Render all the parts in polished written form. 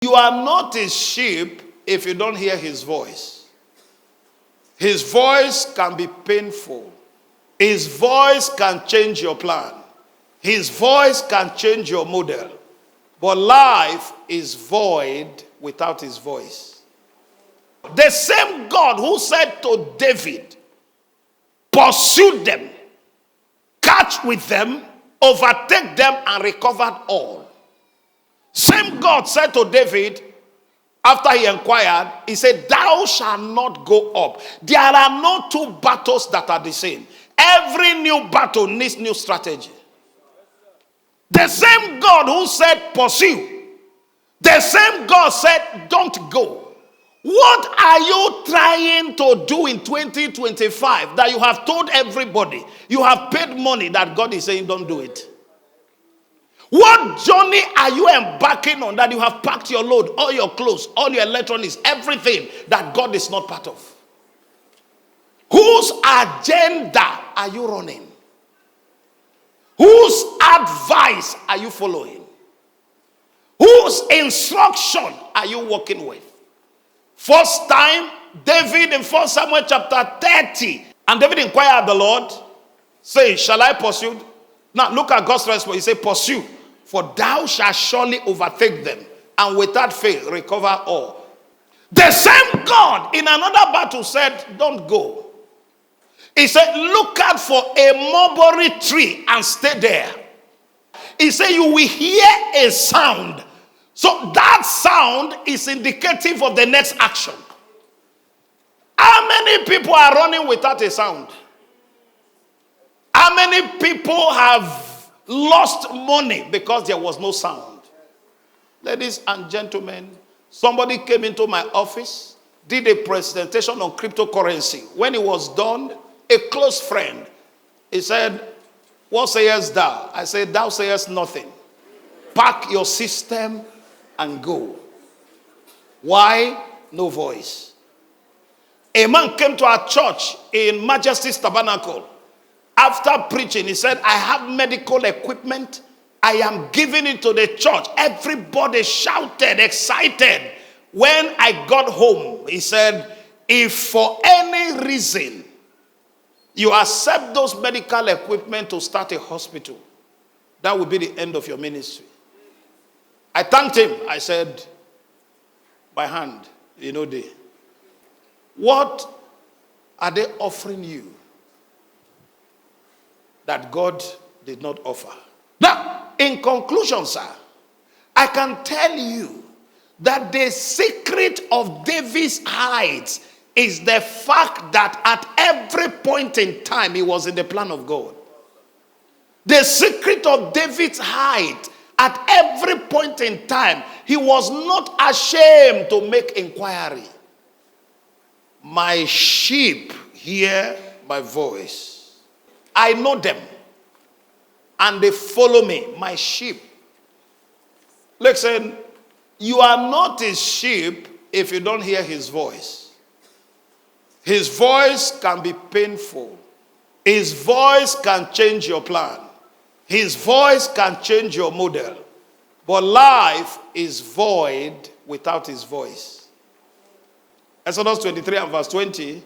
You are not his sheep if you don't hear his voice. His voice can be painful. His voice can change your plan. His voice can change your model. But life is void without his voice. The same God who said to David, pursue them, catch with them, overtake them, and recovered all. Same God said to David, after he inquired, he said, thou shalt not go up. There are no two battles that are the same. Every new battle needs new strategy. The same God who said pursue, the same God said don't go. What are you trying to do in 2025 that you have told everybody? You have paid money that God is saying don't do it. What journey are you embarking on that you have packed your load, all your clothes, all your electronics, everything that God is not part of? Whose agenda are you running? Whose advice are you following? Whose instruction are you working with? First time, David in 1 Samuel chapter 30. And David inquired of the Lord, saying, shall I pursue? Now look at God's response. He said, pursue, for thou shalt surely overtake them, and without fail recover all. The same God in another battle said, don't go. He said, look out for a mulberry tree and stay there. He said, you will hear a sound. So that sound is indicative of the next action. How many people are running without a sound? How many people have lost money because there was no sound? Ladies and gentlemen, somebody came into my office, did a presentation on cryptocurrency. When it was done, a close friend, he said, what sayest thou? I said, thou sayest nothing. Pack your system and go. Why? No voice. A man came to our church in Majesty's Tabernacle. After preaching, he said, I have medical equipment. I am giving it to the church. Everybody shouted, excited. When I got home, he said, if for any reason you accept those medical equipment to start a hospital, that will be the end of your ministry. I thanked him. I said, by hand, what are they offering you that God did not offer? Now, in conclusion, sir, I can tell you that the secret of David's heights is the fact that at every point in time, he was in the plan of God. The secret of David's height, at every point in time, he was not ashamed to make inquiry. My sheep hear my voice. I know them, and they follow me, my sheep. Listen, you are not his sheep if you don't hear his voice. His voice can be painful. His voice can change your plan. His voice can change your model. But life is void without his voice. Exodus 23 and verse 20.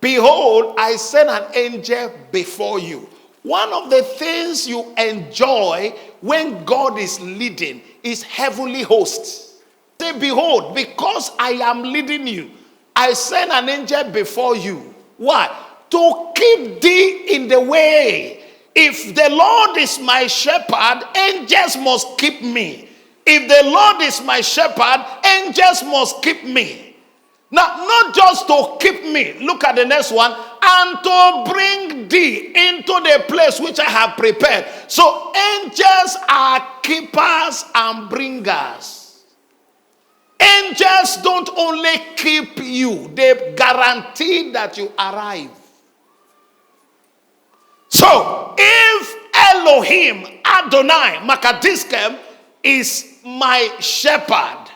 Behold, I send an angel before you. One of the things you enjoy when God is leading is heavenly hosts. Say, behold, because I am leading you, I send an angel before you. Why? To keep thee in the way. If the Lord is my shepherd, angels must keep me. If the Lord is my shepherd, angels must keep me. Now, not just to keep me. Look at the next one. And to bring thee into the place which I have prepared. So angels are keepers and bringers. Angels don't only keep you, they guarantee that you arrive. So, if Elohim Adonai Makadiskem is my shepherd,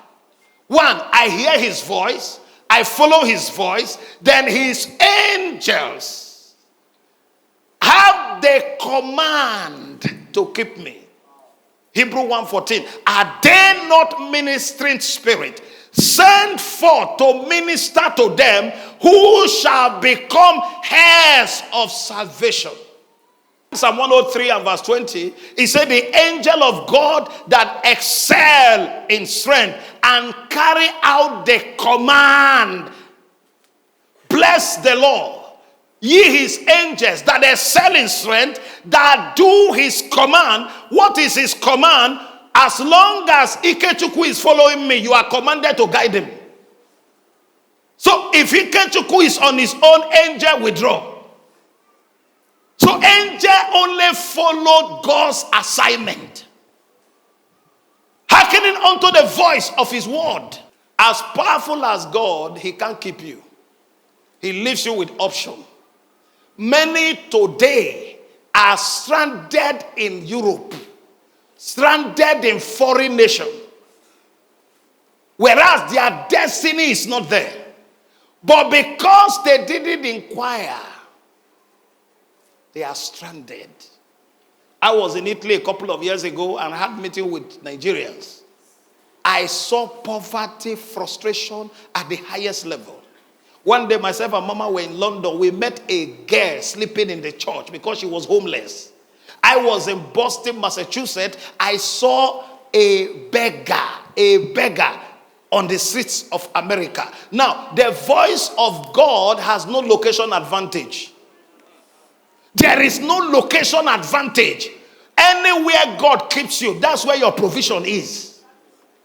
one, I hear his voice, I follow his voice, then his angels have the command to keep me. Hebrew 1:14. Are they not ministering spirit, sent forth to minister to them who shall become heirs of salvation? Psalm 103 and verse 20, he said, the angel of God that excel in strength and carry out the command. Bless the Lord, ye his angels that excel in strength, that do his command. What is his command? As long as Ikechukwu is following me, you are commanded to guide him. So if Ikechukwu is on his own, angel withdraw. So angel only followed God's assignment, hearkening unto the voice of his word. As powerful as God, he can't keep you. He leaves you with option. Many today are stranded in Europe, stranded in foreign nation, whereas their destiny is not there. But because they didn't inquire, they are stranded. I was in Italy a couple of years ago and had a meeting with Nigerians. I saw poverty, frustration at the highest level. One day, myself and Mama were in London. We met a girl sleeping in the church because she was homeless. I was in Boston, Massachusetts. I saw a beggar on the streets of America. Now, the voice of God has no location advantage. There is no location advantage. Anywhere God keeps you, that's where your provision is.